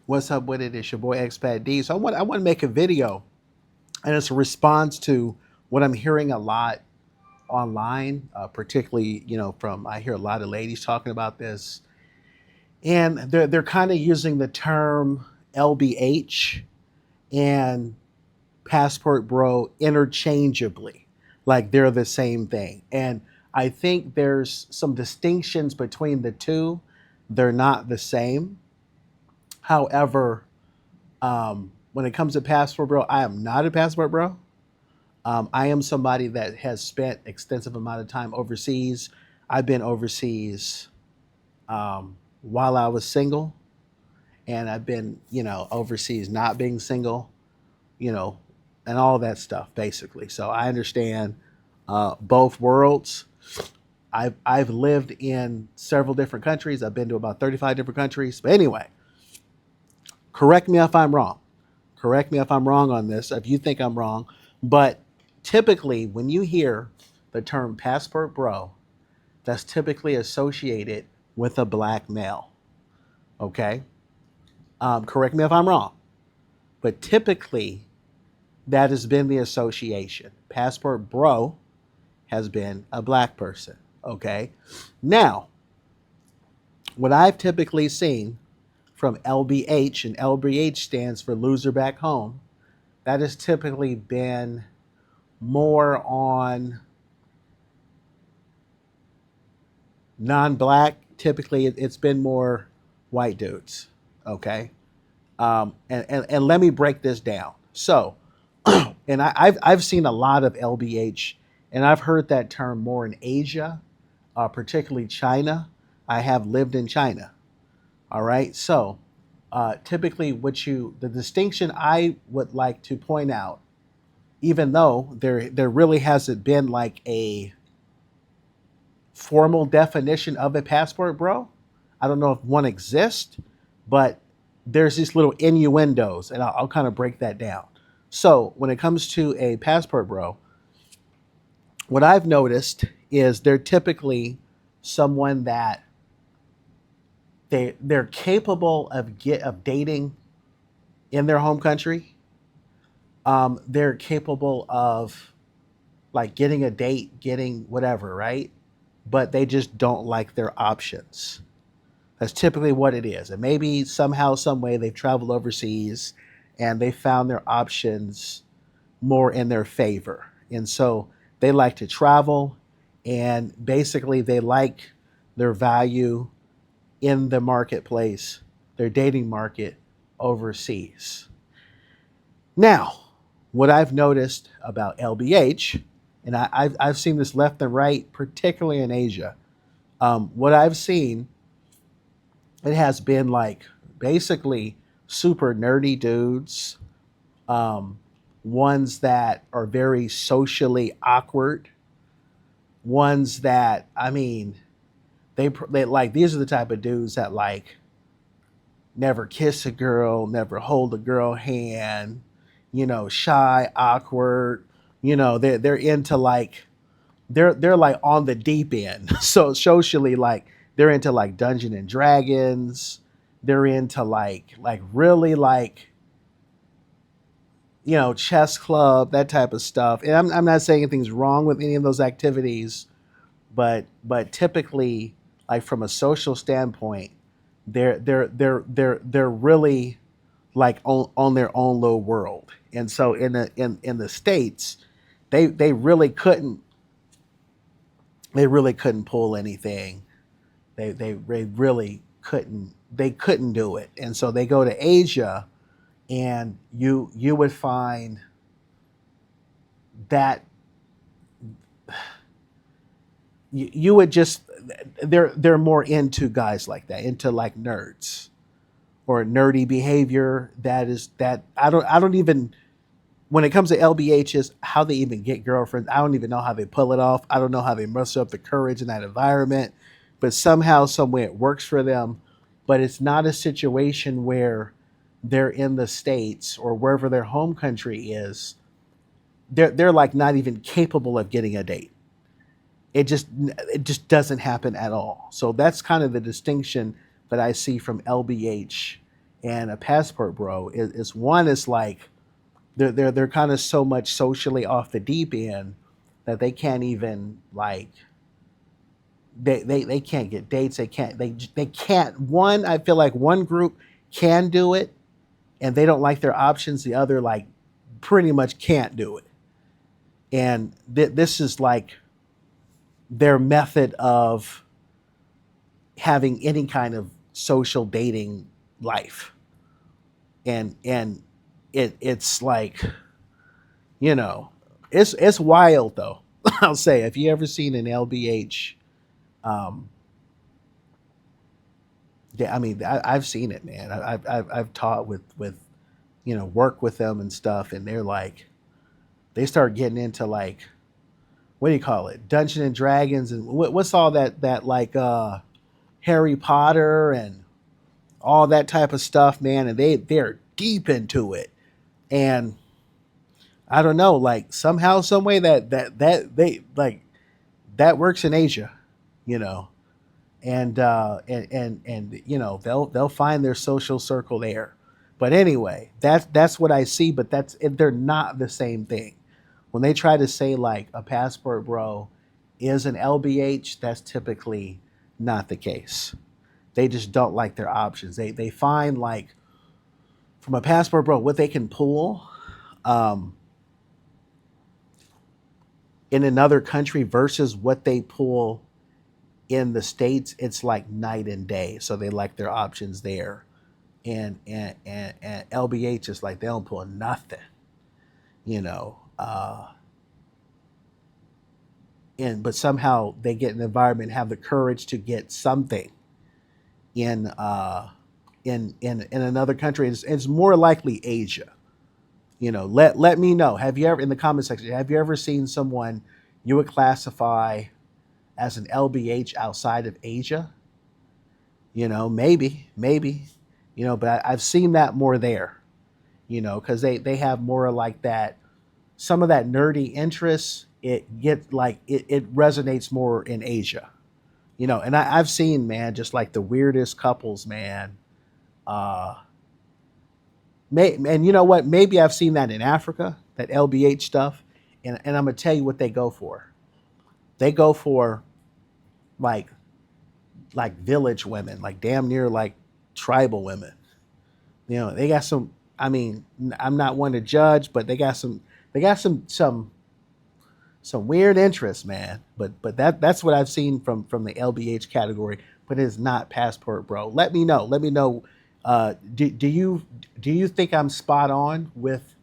What's up with it? It's your boy Expat D. So I want to make a video, and it's a response to what I'm hearing a lot online, particularly from I hear a lot of ladies talking about this, and they're kind of using the term LBH and passport bro interchangeably, like they're the same thing. And I think there's some distinctions between the two. They're not the same. However, when it comes to passport bro, I am not a passport bro. I am somebody that has spent extensive amount of time overseas. I've been overseas while I was single, and I've been, overseas not being single, you know, and all that stuff basically. So I understand both worlds. I've lived in several different countries. I've been to about 35 different countries. But anyway, correct me if I'm wrong. Correct me if I'm wrong on this, if you think I'm wrong. But typically, when you hear the term passport bro, that's typically associated with a black male. Okay? Correct me if I'm wrong. But typically, that has been the association. Passport bro has been a black person. Okay? Now, what I've typically seen from LBH, and LBH stands for loser back home, that has typically been more on non-black. Typically, it's been more white dudes. Okay, and let me break this down. So, and I've seen a lot of LBH, and I've heard that term more in Asia, particularly China. I have lived in China. All right, so typically, the distinction I would like to point out, even though there really hasn't been like a formal definition of a passport bro. I don't know if one exists, but there's these little innuendos, and I'll kind of break that down. So when it comes to a passport bro, what I've noticed is they're typically someone that they're capable of dating in their home country. They're capable of like getting a date, getting whatever, right? But they just don't like their options. That's typically what it is. And maybe somehow, some way, they've traveled overseas and they found their options more in their favor. And so they like to travel, and basically they like their value in the marketplace, their dating market overseas. Now, what I've noticed about LBH, and I've seen this left and right, particularly in Asia, what I've seen, it has been like basically super nerdy dudes, um, ones that are very socially awkward, ones that, I mean, they like, these are the type of dudes that like never kiss a girl, never hold a girl hand, shy, awkward. They're into like they're like on the deep end. So socially, like they're into like Dungeon and Dragons. They're into like really like chess club, that type of stuff. And I'm not saying anything's wrong with any of those activities, but typically, like from a social standpoint, they're really like on their own little world. And so in the states, they really couldn't pull anything. They really couldn't do it. And so they go to Asia, and you would find that you would just they're more into guys like that, into like nerds or nerdy behavior. That I don't even, when it comes to LBHs, how they even get girlfriends, I don't even know how they pull it off. I don't know how they muster up the courage in that environment, but somehow, some way, it works for them. But it's not a situation where they're in the States or wherever their home country is. They're like not even capable of getting a date. It just doesn't happen at all. So that's kind of the distinction that I see from LBH And a passport bro is one is like they're kind of so much socially off the deep end that they can't even like they can't get dates. They can't. One, I feel like one group can do it and they don't like their options. The other like pretty much can't do it. And this is like their method of having any kind of social dating life. And it's like, you know, it's wild though. I'll say, if you ever seen an LBH, um, yeah, I mean, I've seen it, man. I've taught with work with them and stuff, and they're like, they start getting into like, what do you call it, Dungeons and Dragons, and what's all that like Harry Potter and all that type of stuff, man, and they're deep into it, and I don't know, like somehow, some way that they like that works in Asia, you know, and they'll find their social circle there. But anyway, that's what I see. But they're not the same thing. When they try to say like a passport bro is an LBH, that's typically not the case. They just don't like their options. They find like from a passport bro what they can pull um, in another country versus what they pull in the States. It's like night and day. So they like their options there. And LBH is like they don't pull nothing, you know. And but somehow they get an environment, have the courage to get something in in another country. It's more likely Asia. You know, let me know. Have you ever, in the comment section, have you ever seen someone you would classify as an LBH outside of Asia? You know, maybe, but I've seen that more there, because they have more like that, some of that nerdy interest, it resonates more in Asia, and I've seen, man, just like the weirdest couples, man. Uh, and you know what? Maybe I've seen that in Africa, that LBH stuff. And I'm going to tell you what they go for. They go for like village women, like damn near like tribal women. They got some. I mean, I'm not one to judge, but they got some weird interests, man. But that's what I've seen from the LBH category. But it is not passport bro. Let me know. Let me know. Do you think I'm spot on with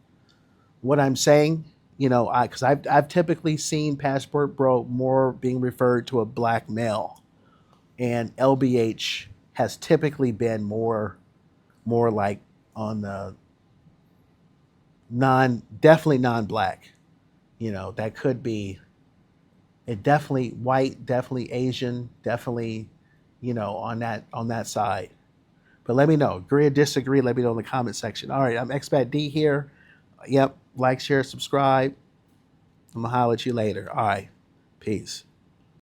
what I'm saying? Because I've typically seen passport bro more being referred to a black male, and LBH has typically been more like on the definitely non-black. That could be it, definitely white, definitely Asian, definitely, on that side. But let me know. Agree or disagree, let me know in the comment section. All right, I'm Expat D here. Yep, like, share, subscribe. I'm gonna holler at you later. All right, peace.